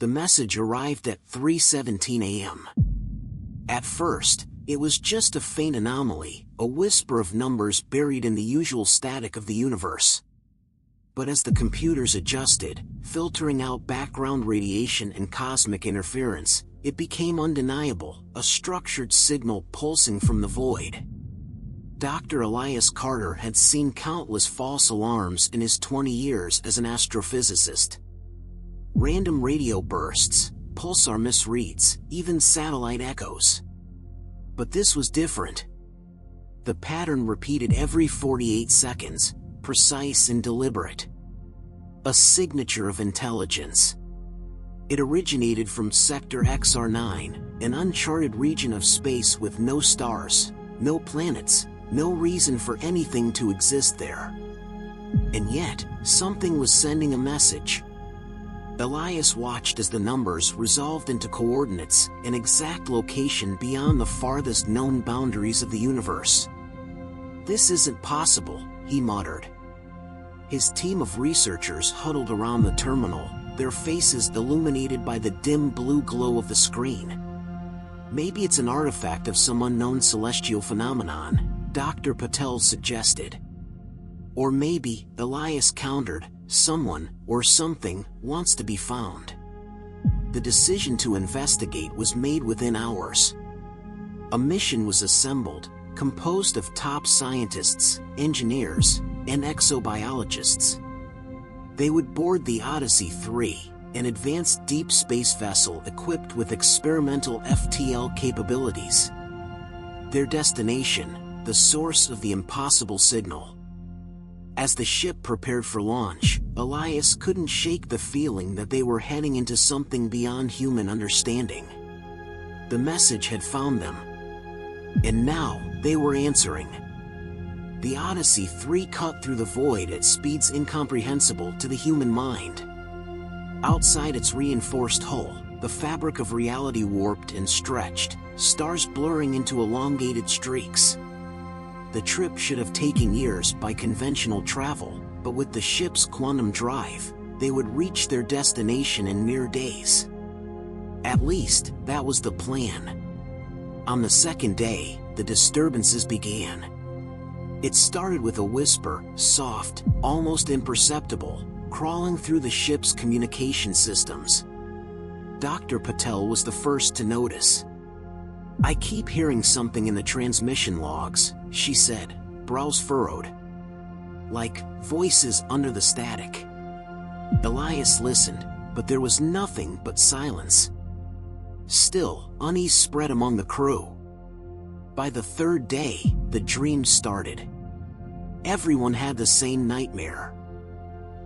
The message arrived at 3:17 a.m. At first, it was just a faint anomaly, a whisper of numbers buried in the usual static of the universe. But as the computers adjusted, filtering out background radiation and cosmic interference, it became undeniable, a structured signal pulsing from the void. Dr. Elias Carter had seen countless false alarms in his 20 years as an astrophysicist. Random radio bursts, pulsar misreads, even satellite echoes. But this was different. The pattern repeated every 48 seconds, precise and deliberate. A signature of intelligence. It originated from Sector XR9, an uncharted region of space with no stars, no planets, no reason for anything to exist there. And yet, something was sending a message. Elias watched as the numbers resolved into coordinates, an exact location beyond the farthest known boundaries of the universe. "This isn't possible," he muttered. His team of researchers huddled around the terminal, their faces illuminated by the dim blue glow of the screen. "Maybe it's an artifact of some unknown celestial phenomenon," Dr. Patel suggested. "Or maybe," Elias countered, "someone, or something, wants to be found." The decision to investigate was made within hours. A mission was assembled, composed of top scientists, engineers, and exobiologists. They would board the Odyssey 3, an advanced deep space vessel equipped with experimental FTL capabilities. Their destination, the source of the impossible signal. As the ship prepared for launch, Elias couldn't shake the feeling that they were heading into something beyond human understanding. The message had found them. And now, they were answering. The Odyssey 3 cut through the void at speeds incomprehensible to the human mind. Outside its reinforced hull, the fabric of reality warped and stretched, stars blurring into elongated streaks. The trip should have taken years by conventional travel, but with the ship's quantum drive, they would reach their destination in mere days. At least, that was the plan. On the second day, the disturbances began. It started with a whisper, soft, almost imperceptible, crawling through the ship's communication systems. Dr. Patel was the first to notice. "I keep hearing something in the transmission logs," she said, brows furrowed. "Like voices under the static." Elias listened, but there was nothing but silence. Still, unease spread among the crew. By the third day, the dream started. Everyone had the same nightmare.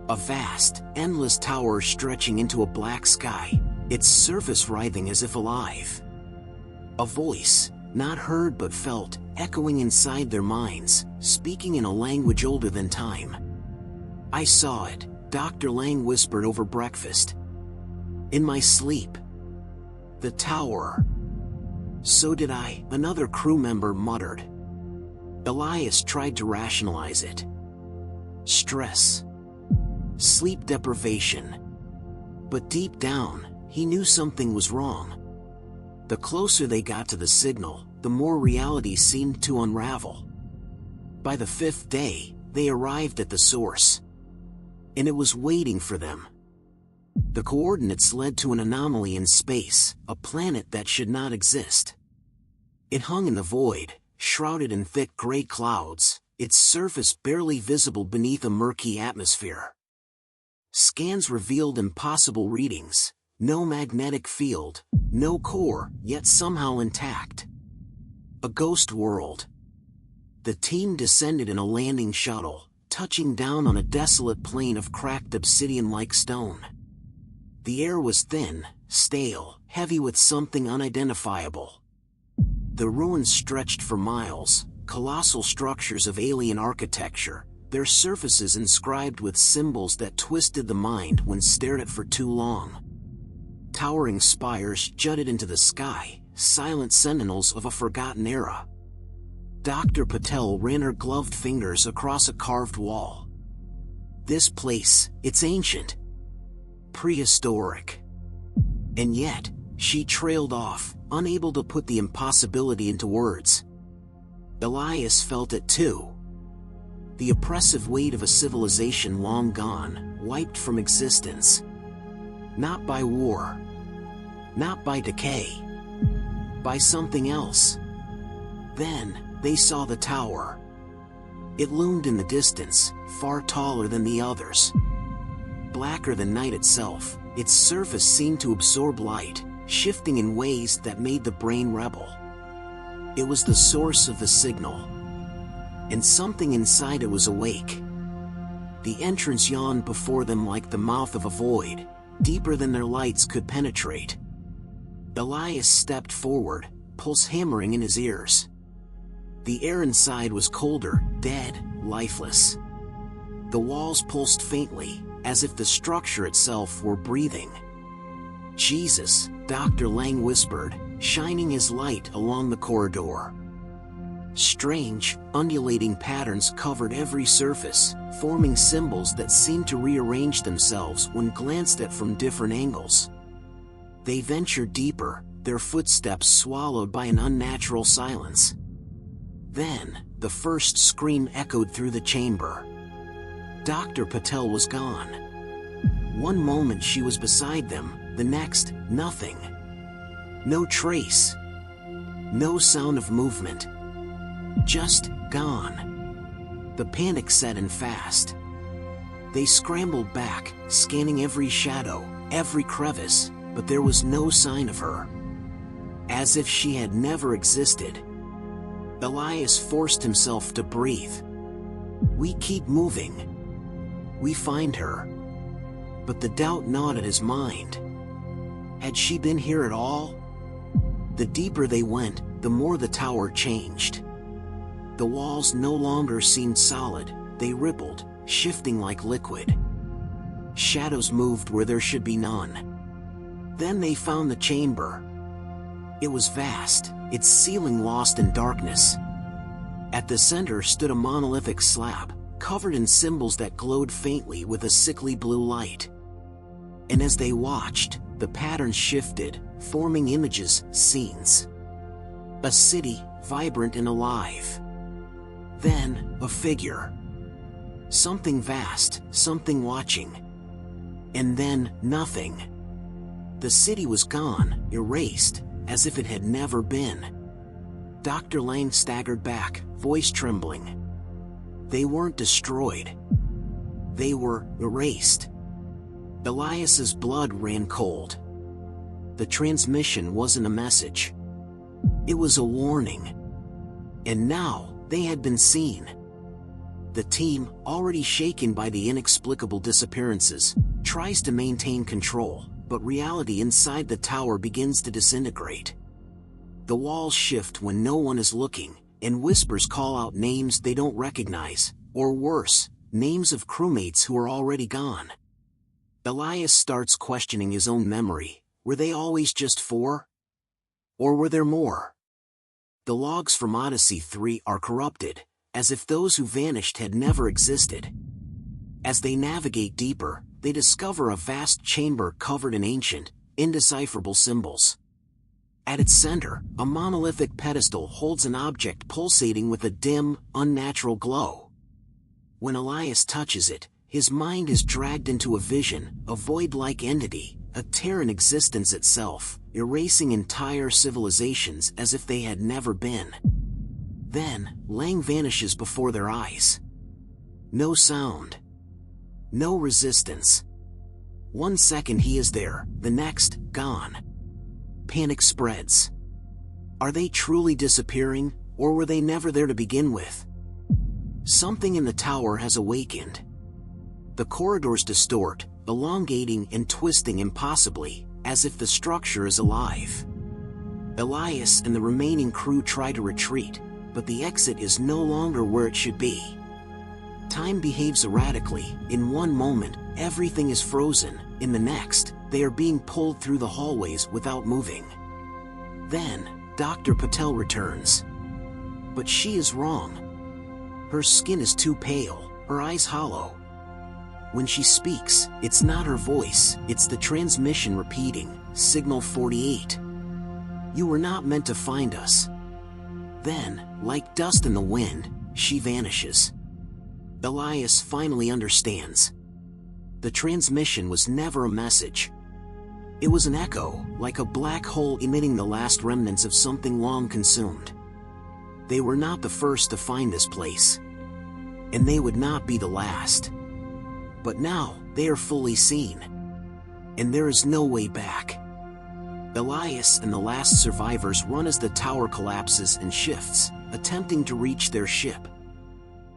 A vast, endless tower stretching into a black sky, its surface writhing as if alive. A voice, not heard but felt, echoing inside their minds, speaking in a language older than time. "I saw it," Dr. Lang whispered over breakfast. "In my sleep." "The tower." "So did I," another crew member muttered. Elias tried to rationalize it. Stress. Sleep deprivation. But deep down, he knew something was wrong. The closer they got to the signal, the more reality seemed to unravel. By the fifth day, they arrived at the source. And it was waiting for them. The coordinates led to an anomaly in space, a planet that should not exist. It hung in the void, shrouded in thick gray clouds, its surface barely visible beneath a murky atmosphere. Scans revealed impossible readings, no magnetic field, no core, yet somehow intact. A ghost world. The team descended in a landing shuttle, touching down on a desolate plain of cracked obsidian-like stone. The air was thin, stale, heavy with something unidentifiable. The ruins stretched for miles, colossal structures of alien architecture, their surfaces inscribed with symbols that twisted the mind when stared at for too long. Towering spires jutted into the sky, silent sentinels of a forgotten era. Dr. Patel ran her gloved fingers across a carved wall. "This place, it's ancient. Prehistoric. And yet, she trailed off, unable to put the impossibility into words. Elias felt it too. The oppressive weight of a civilization long gone, wiped from existence. Not by war. Not by decay. By something else. Then, they saw the tower. It loomed in the distance, far taller than the others. Blacker than night itself, its surface seemed to absorb light, shifting in ways that made the brain rebel. It was the source of the signal. And something inside it was awake. The entrance yawned before them like the mouth of a void, deeper than their lights could penetrate. Elias stepped forward, pulse hammering in his ears. The air inside was colder, dead, lifeless. The walls pulsed faintly, as if the structure itself were breathing. "Jesus," Dr. Lang whispered, shining his light along the corridor. Strange, undulating patterns covered every surface, forming symbols that seemed to rearrange themselves when glanced at from different angles. They ventured deeper, their footsteps swallowed by an unnatural silence. Then, the first scream echoed through the chamber. Dr. Patel was gone. One moment she was beside them, the next, nothing. No trace. No sound of movement. Just gone. The panic set in fast. They scrambled back, scanning every shadow, every crevice, but there was no sign of her. As if she had never existed. Elias forced himself to breathe. "We keep moving. We find her." But the doubt gnawed at his mind. Had she been here at all? The deeper they went, the more the tower changed. The walls no longer seemed solid, they rippled, shifting like liquid. Shadows moved where there should be none. Then they found the chamber. It was vast, its ceiling lost in darkness. At the center stood a monolithic slab, covered in symbols that glowed faintly with a sickly blue light. And as they watched, the patterns shifted, forming images, scenes. A city, vibrant and alive. Then, a figure. Something vast, something watching. And then, nothing. The city was gone, erased, as if it had never been. Dr. Lang staggered back, voice trembling. They weren't destroyed. They were erased. Elias's blood ran cold. The transmission wasn't a message. It was a warning. And now, they had been seen. The team, already shaken by the inexplicable disappearances, tries to maintain control, but reality inside the tower begins to disintegrate. The walls shift when no one is looking, and whispers call out names they don't recognize, or worse, names of crewmates who are already gone. Elias starts questioning his own memory. Were they always just 4? Or were there more? The logs from Odyssey 3 are corrupted, as if those who vanished had never existed. As they navigate deeper, they discover a vast chamber covered in ancient, indecipherable symbols. At its center, a monolithic pedestal holds an object pulsating with a dim, unnatural glow. When Elias touches it, his mind is dragged into a vision, a void-like entity, a tear in existence itself, erasing entire civilizations as if they had never been. Then, Lang vanishes before their eyes. No sound. No resistance. 1 second he is there, the next, gone. Panic spreads. Are they truly disappearing, or were they never there to begin with? Something in the tower has awakened. The corridors distort, elongating and twisting impossibly, as if the structure is alive. Elias and the remaining crew try to retreat, but the exit is no longer where it should be. Time behaves erratically. In one moment, everything is frozen. In the next, they are being pulled through the hallways without moving. Then, Dr. Patel returns. But she is wrong. Her skin is too pale, her eyes hollow. When she speaks, it's not her voice, it's the transmission repeating, Signal 48. You were not meant to find us. Then, like dust in the wind, she vanishes. Elias finally understands. The transmission was never a message. It was an echo, like a black hole emitting the last remnants of something long consumed. They were not the first to find this place. And they would not be the last. But now, they are fully seen. And there is no way back. Elias and the last survivors run as the tower collapses and shifts, attempting to reach their ship.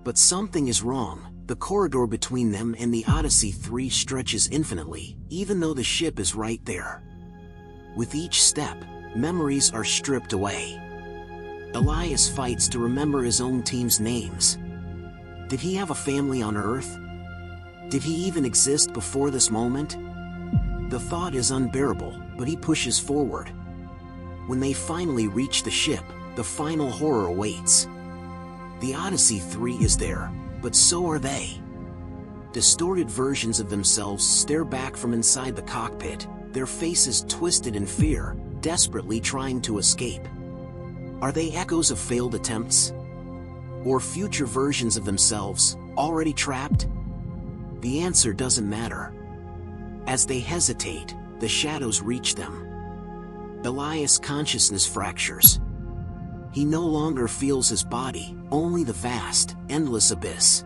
But something is wrong. The corridor between them and the Odyssey 3 stretches infinitely, even though the ship is right there. With each step, memories are stripped away. Elias fights to remember his own team's names. Did he have a family on Earth? Did he even exist before this moment? The thought is unbearable, but he pushes forward. When they finally reach the ship, the final horror awaits. The Odyssey 3 is there, but so are they. Distorted versions of themselves stare back from inside the cockpit, their faces twisted in fear, desperately trying to escape. Are they echoes of failed attempts? Or future versions of themselves, already trapped? The answer doesn't matter. As they hesitate, the shadows reach them. Elias' consciousness fractures. He no longer feels his body, only the vast, endless abyss.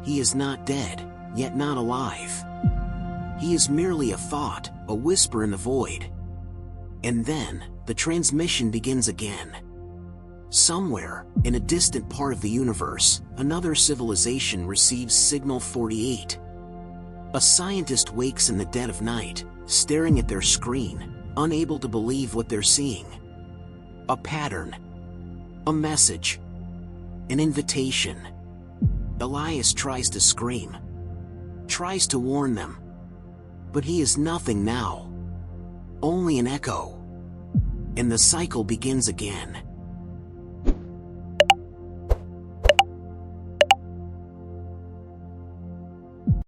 He is not dead, yet not alive. He is merely a thought, a whisper in the void. And then, the transmission begins again. Somewhere, in a distant part of the universe, another civilization receives Signal 48. A scientist wakes in the dead of night, staring at their screen, unable to believe what they're seeing. A pattern. A message. An invitation. Elias tries to scream. Tries to warn them. But he is nothing now. Only an echo. And the cycle begins again.